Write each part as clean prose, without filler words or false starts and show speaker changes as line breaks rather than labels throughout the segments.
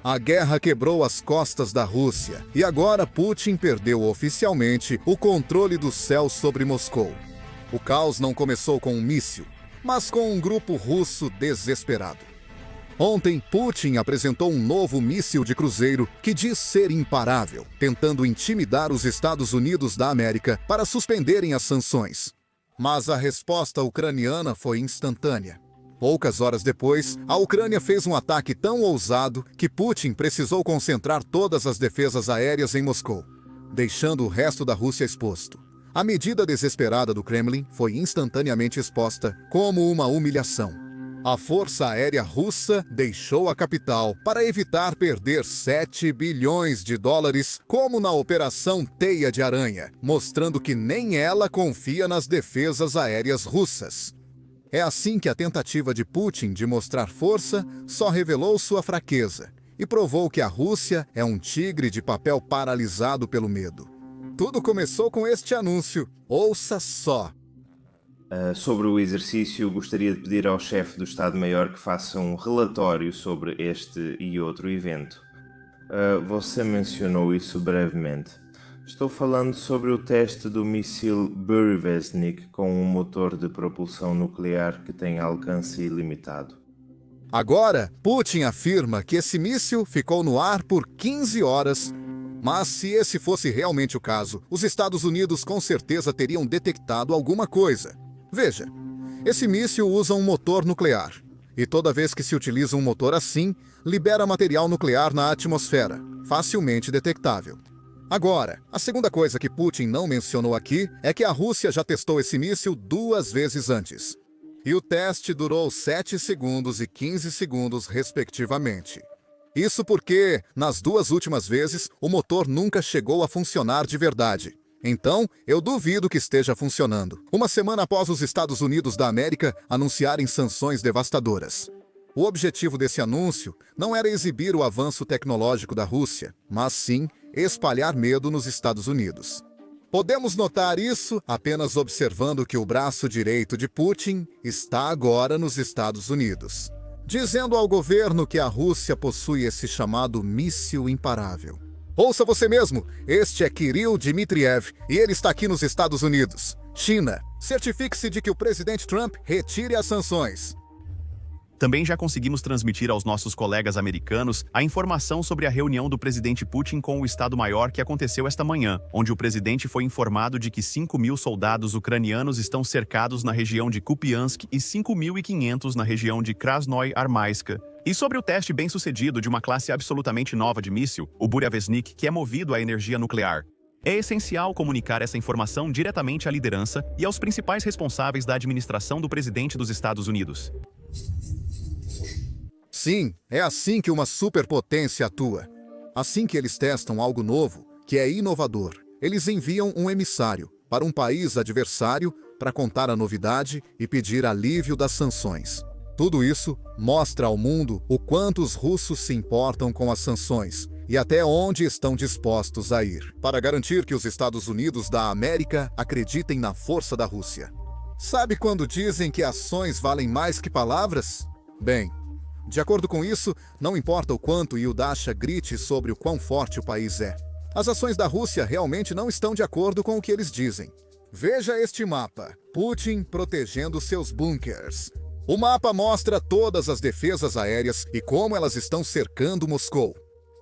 A guerra quebrou as costas da Rússia e agora Putin perdeu oficialmente o controle do céu sobre Moscou. O caos não começou com um míssil, mas com um grupo russo desesperado. Ontem, Putin apresentou um novo míssil de cruzeiro que diz ser imparável, tentando intimidar os Estados Unidos da América para suspenderem as sanções. Mas a resposta ucraniana foi instantânea. Poucas horas depois, a Ucrânia fez um ataque tão ousado que Putin precisou concentrar todas as defesas aéreas em Moscou, deixando o resto da Rússia exposto. A medida desesperada do Kremlin foi instantaneamente exposta como uma humilhação. A Força Aérea Russa deixou a capital para evitar perder 7 bilhões de dólares, como na Operação Teia de Aranha, mostrando que nem ela confia nas defesas aéreas russas. É assim que a tentativa de Putin de mostrar força só revelou sua fraqueza e provou que a Rússia é um tigre de papel paralisado pelo medo. Tudo começou com este anúncio. Ouça só.
Sobre o exercício, gostaria de pedir ao chefe do Estado-Maior que faça um relatório sobre este e outro evento. Você mencionou isso brevemente. Estou falando sobre o teste do míssil Burevestnik com um motor de propulsão nuclear que tem alcance ilimitado.
Agora, Putin afirma que esse míssil ficou no ar por 15 horas. Mas se esse fosse realmente o caso, os Estados Unidos com certeza teriam detectado alguma coisa. Veja, esse míssil usa um motor nuclear. E toda vez que se utiliza um motor assim, libera material nuclear na atmosfera, facilmente detectável. Agora, a segunda coisa que Putin não mencionou aqui é que a Rússia já testou esse míssil 2 vezes antes. E o teste durou 7 segundos e 15 segundos, respectivamente. Isso porque, nas 2 últimas vezes, o motor nunca chegou a funcionar de verdade. Então, eu duvido que esteja funcionando. Uma semana após os Estados Unidos da América anunciarem sanções devastadoras. O objetivo desse anúncio não era exibir o avanço tecnológico da Rússia, mas sim espalhar medo nos Estados Unidos. Podemos notar isso apenas observando que o braço direito de Putin está agora nos Estados Unidos, dizendo ao governo que a Rússia possui esse chamado míssil imparável. Ouça você mesmo, este é Kirill Dmitriev e ele está aqui nos Estados Unidos. China, certifique-se de que o presidente Trump retire as sanções.
Também já conseguimos transmitir aos nossos colegas americanos a informação sobre a reunião do presidente Putin com o Estado-Maior que aconteceu esta manhã, onde o presidente foi informado de que 5.000 soldados ucranianos estão cercados na região de Kupiansk e 5.500 na região de Krasnoy-Armailsk. E sobre o teste bem-sucedido de uma classe absolutamente nova de míssil, o Burevestnik, que é movido à energia nuclear. É essencial comunicar essa informação diretamente à liderança e aos principais responsáveis da administração do presidente dos Estados Unidos.
Sim, é assim que uma superpotência atua. Assim que eles testam algo novo, que é inovador, eles enviam um emissário para um país adversário para contar a novidade e pedir alívio das sanções. Tudo isso mostra ao mundo o quanto os russos se importam com as sanções e até onde estão dispostos a ir, para garantir que os Estados Unidos da América acreditem na força da Rússia. Sabe quando dizem que ações valem mais que palavras? Bem, de acordo com isso, não importa o quanto Yudasha grite sobre o quão forte o país é. As ações da Rússia realmente não estão de acordo com o que eles dizem. Veja este mapa, Putin protegendo seus bunkers. O mapa mostra todas as defesas aéreas e como elas estão cercando Moscou.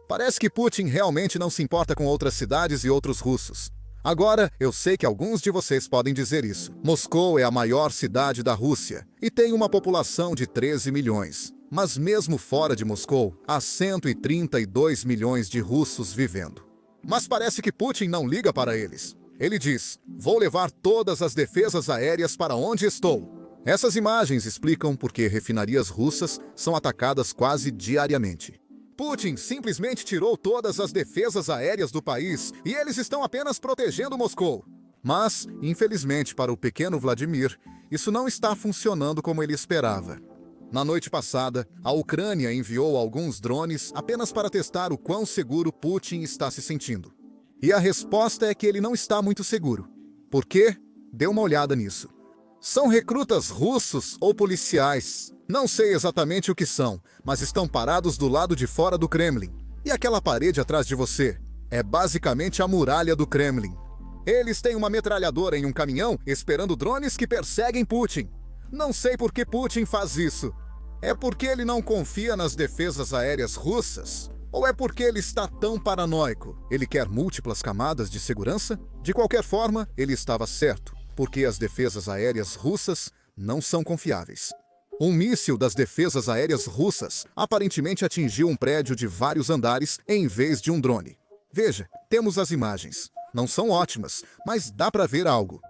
Parece que Putin realmente não se importa com outras cidades e outros russos. Agora, eu sei que alguns de vocês podem dizer isso. Moscou é a maior cidade da Rússia e tem uma população de 13 milhões. Mas mesmo fora de Moscou, há 132 milhões de russos vivendo. Mas parece que Putin não liga para eles. Ele diz, vou levar todas as defesas aéreas para onde estou. Essas imagens explicam por que refinarias russas são atacadas quase diariamente. Putin simplesmente tirou todas as defesas aéreas do país e eles estão apenas protegendo Moscou. Mas, infelizmente para o pequeno Vladimir, isso não está funcionando como ele esperava. Na noite passada, a Ucrânia enviou alguns drones apenas para testar o quão seguro Putin está se sentindo. E a resposta é que ele não está muito seguro. Por quê? Dê uma olhada nisso. São recrutas russos ou policiais. Não sei exatamente o que são, mas estão parados do lado de fora do Kremlin. E aquela parede atrás de você? É basicamente a muralha do Kremlin. Eles têm uma metralhadora em um caminhão esperando drones que perseguem Putin. Não sei por que Putin faz isso. É porque ele não confia nas defesas aéreas russas? Ou é porque ele está tão paranoico? Ele quer múltiplas camadas de segurança? De qualquer forma, ele estava certo, porque as defesas aéreas russas não são confiáveis. Um míssil das defesas aéreas russas aparentemente atingiu um prédio de vários andares em vez de um drone. Veja, temos as imagens. Não são ótimas, mas dá para ver algo.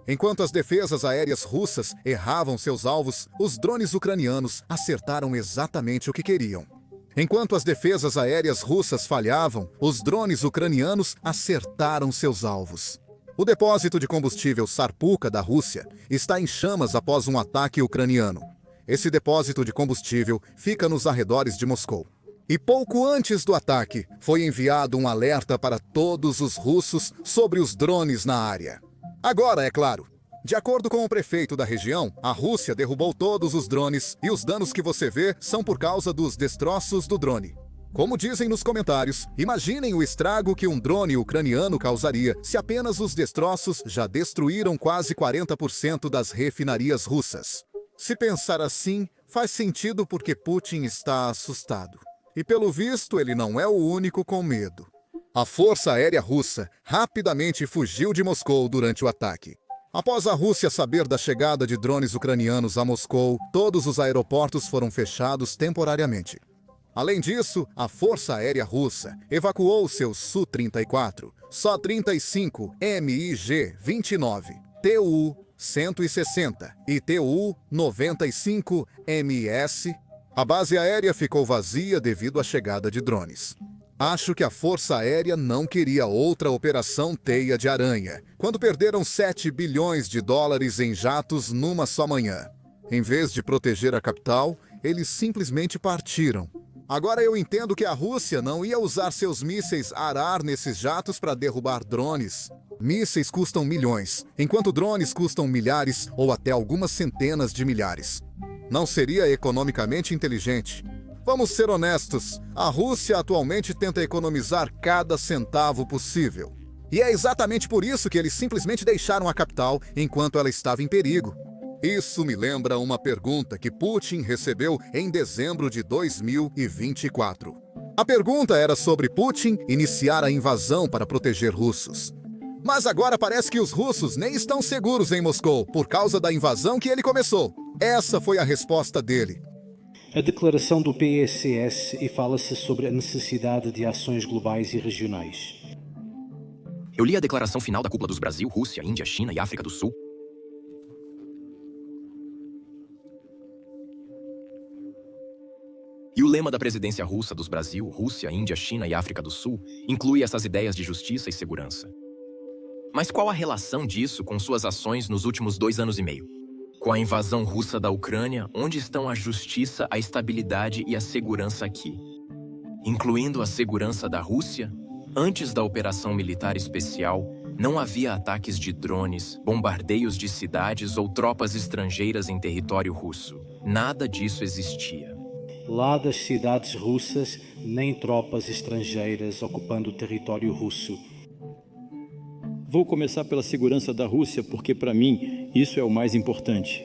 Enquanto as defesas aéreas russas erravam seus alvos, os drones ucranianos acertaram exatamente o que queriam. Enquanto as defesas aéreas russas falhavam, os drones ucranianos acertaram seus alvos. O depósito de combustível Sarpuka da Rússia está em chamas após um ataque ucraniano. Esse depósito de combustível fica nos arredores de Moscou. E pouco antes do ataque, foi enviado um alerta para todos os russos sobre os drones na área. Agora, é claro, de acordo com o prefeito da região, a Rússia derrubou todos os drones e os danos que você vê são por causa dos destroços do drone. Como dizem nos comentários, imaginem o estrago que um drone ucraniano causaria se apenas os destroços já destruíram quase 40% das refinarias russas. Se pensar assim, faz sentido porque Putin está assustado. E pelo visto, ele não é o único com medo. A Força Aérea Russa rapidamente fugiu de Moscou durante o ataque. Após a Rússia saber da chegada de drones ucranianos a Moscou, todos os aeroportos foram fechados temporariamente. Além disso, a Força Aérea Russa evacuou seus Su-34, Su-35 MiG-29, Tu-160 e Tu-95MS. A base aérea ficou vazia devido à chegada de drones. Acho que a Força Aérea não queria outra operação Teia de Aranha, quando perderam 7 bilhões de dólares em jatos numa só manhã. Em vez de proteger a capital, eles simplesmente partiram. Agora eu entendo que a Rússia não ia usar seus mísseis Arar nesses jatos para derrubar drones. Mísseis custam milhões, enquanto drones custam milhares ou até algumas centenas de milhares. Não seria economicamente inteligente. Vamos ser honestos, a Rússia atualmente tenta economizar cada centavo possível. E é exatamente por isso que eles simplesmente deixaram a capital enquanto ela estava em perigo. Isso me lembra uma pergunta que Putin recebeu em dezembro de 2024. A pergunta era sobre Putin iniciar a invasão para proteger russos. Mas agora parece que os russos nem estão seguros em Moscou por causa da invasão que ele começou. Essa foi a resposta dele.
A declaração do PSS e fala-se sobre a necessidade de ações globais e regionais.
Eu li a declaração final da cúpula dos Brasil, Rússia, Índia, China e África do Sul. E o lema da presidência russa dos Brasil, Rússia, Índia, China e África do Sul inclui essas ideias de justiça e segurança. Mas qual a relação disso com suas ações nos últimos 2 anos e meio? Com a invasão russa da Ucrânia, onde estão a justiça, a estabilidade e a segurança aqui? Incluindo a segurança da Rússia? Antes da operação militar especial, não havia ataques de drones, bombardeios de cidades ou tropas estrangeiras em território russo. Nada disso existia.
Lá das cidades russas, nem tropas estrangeiras ocupando o território russo.
Vou começar pela segurança da Rússia, porque, para mim, isso é o mais importante.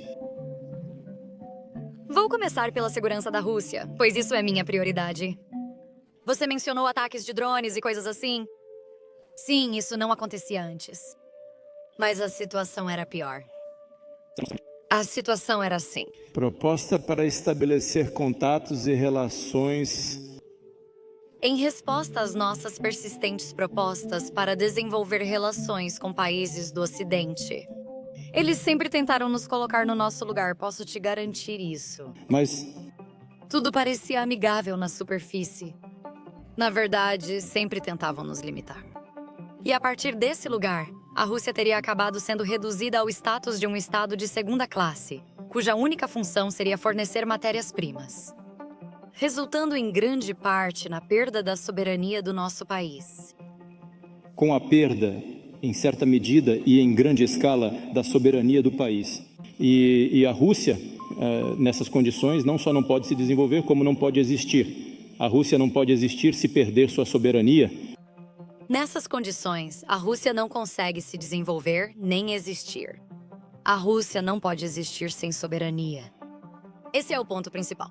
Vou começar pela segurança da Rússia, pois isso é minha prioridade. Você mencionou ataques de drones e coisas assim? Sim, isso não acontecia antes. Mas a situação era pior. A situação era assim.
Proposta para estabelecer contatos e relações.
Em resposta às nossas persistentes propostas para desenvolver relações com países do Ocidente, eles sempre tentaram nos colocar no nosso lugar, posso te garantir isso.
Mas
Tudo parecia amigável na superfície. Na verdade, sempre tentavam nos limitar. E a partir desse lugar, a Rússia teria acabado sendo reduzida ao status de um estado de segunda classe, cuja única função seria fornecer matérias-primas, resultando em grande parte na perda da soberania do nosso país.
Com a perda, em certa medida e em grande escala, da soberania do país. E a Rússia, nessas condições, não só não pode se desenvolver, como não pode existir. A Rússia não pode existir se perder sua soberania.
Nessas condições, a Rússia não consegue se desenvolver nem existir. A Rússia não pode existir sem soberania. Esse é o ponto principal.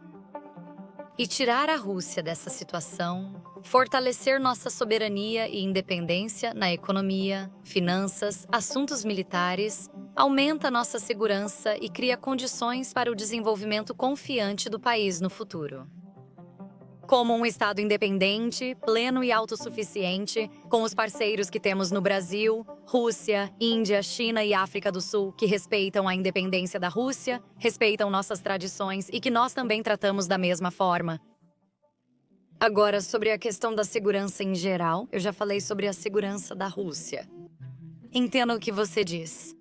E tirar a Rússia dessa situação, fortalecer nossa soberania e independência na economia, finanças, assuntos militares, aumenta nossa segurança e cria condições para o desenvolvimento confiante do país no futuro. Como um Estado independente, pleno e autossuficiente, com os parceiros que temos no Brasil, Rússia, Índia, China e África do Sul, que respeitam a independência da Rússia, respeitam nossas tradições e que nós também tratamos da mesma forma. Agora, sobre a questão da segurança em geral, eu já falei sobre a segurança da Rússia. Entendo o que você diz.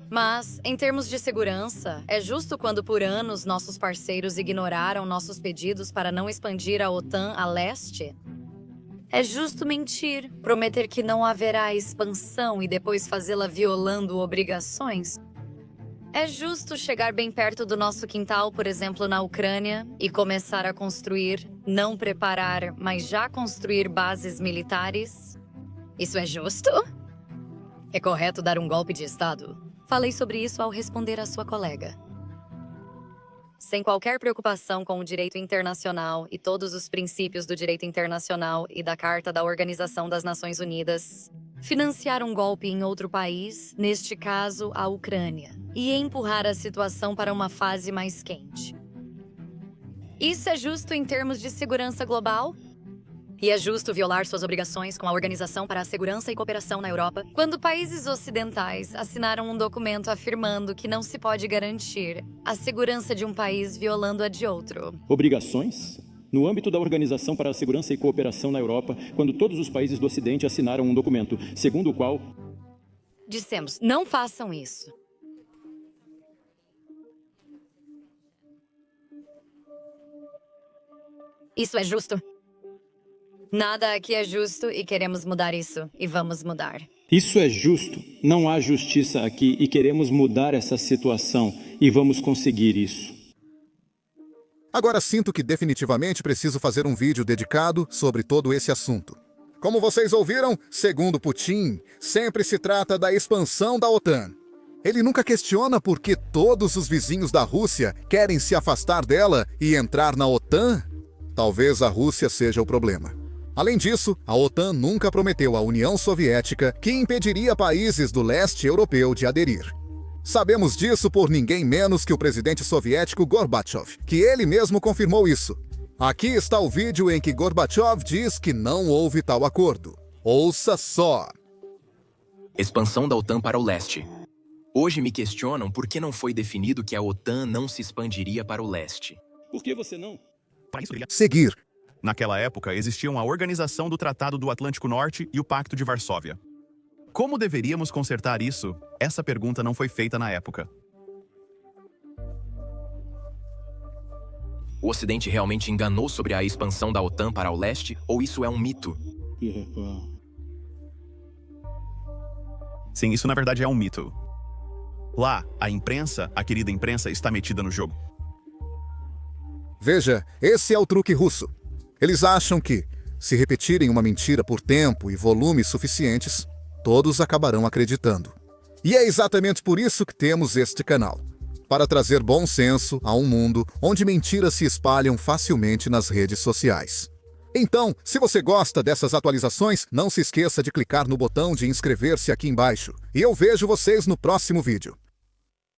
Mas, em termos de segurança, é justo quando por anos nossos parceiros ignoraram nossos pedidos para não expandir a OTAN a leste? É justo mentir, prometer que não haverá expansão e depois fazê-la violando obrigações? É justo chegar bem perto do nosso quintal, por exemplo, na Ucrânia, e começar a construir, não preparar, mas já construir bases militares? Isso é justo? É correto dar um golpe de Estado? Falei sobre isso ao responder à sua colega. Sem qualquer preocupação com o direito internacional e todos os princípios do direito internacional e da Carta da Organização das Nações Unidas, financiar um golpe em outro país, neste caso a Ucrânia, e empurrar a situação para uma fase mais quente. Isso é justo em termos de segurança global? E é justo violar suas obrigações com a Organização para a Segurança e Cooperação na Europa, quando países ocidentais assinaram um documento afirmando que não se pode garantir a segurança de um país violando a de outro.
Obrigações? No âmbito da Organização para a Segurança e Cooperação na Europa, quando todos os países do Ocidente assinaram um documento, segundo o qual...
Dissemos, não façam isso. Isso é justo? Nada aqui é justo e queremos mudar isso, e vamos mudar.
Isso é justo. Não há justiça aqui e queremos mudar essa situação e vamos conseguir isso.
Agora sinto que definitivamente preciso fazer um vídeo dedicado sobre todo esse assunto. Como vocês ouviram, segundo Putin, sempre se trata da expansão da OTAN. Ele nunca questiona por que todos os vizinhos da Rússia querem se afastar dela e entrar na OTAN? Talvez a Rússia seja o problema. Além disso, a OTAN nunca prometeu à União Soviética que impediria países do leste europeu de aderir. Sabemos disso por ninguém menos que o presidente soviético Gorbachev, que ele mesmo confirmou isso. Aqui está o vídeo em que Gorbachev diz que não houve tal acordo. Ouça só.
Expansão da OTAN para o leste. Hoje me questionam por que não foi definido que a OTAN não se expandiria para o leste.
Por que você não?
Seguir.
Naquela época, existiam a Organização do Tratado do Atlântico Norte e o Pacto de Varsóvia. Como deveríamos consertar isso? Essa pergunta não foi feita na época.
O Ocidente realmente enganou sobre a expansão da OTAN para o leste, ou isso é um mito?
Sim, isso na verdade é um mito. Lá, a imprensa, a querida imprensa, está metida no jogo.
Veja, esse é o truque russo. Eles acham que, se repetirem uma mentira por tempo e volumes suficientes, todos acabarão acreditando. E é exatamente por isso que temos este canal. Para trazer bom senso a um mundo onde mentiras se espalham facilmente nas redes sociais. Então, se você gosta dessas atualizações, não se esqueça de clicar no botão de inscrever-se aqui embaixo. E eu vejo vocês no próximo vídeo.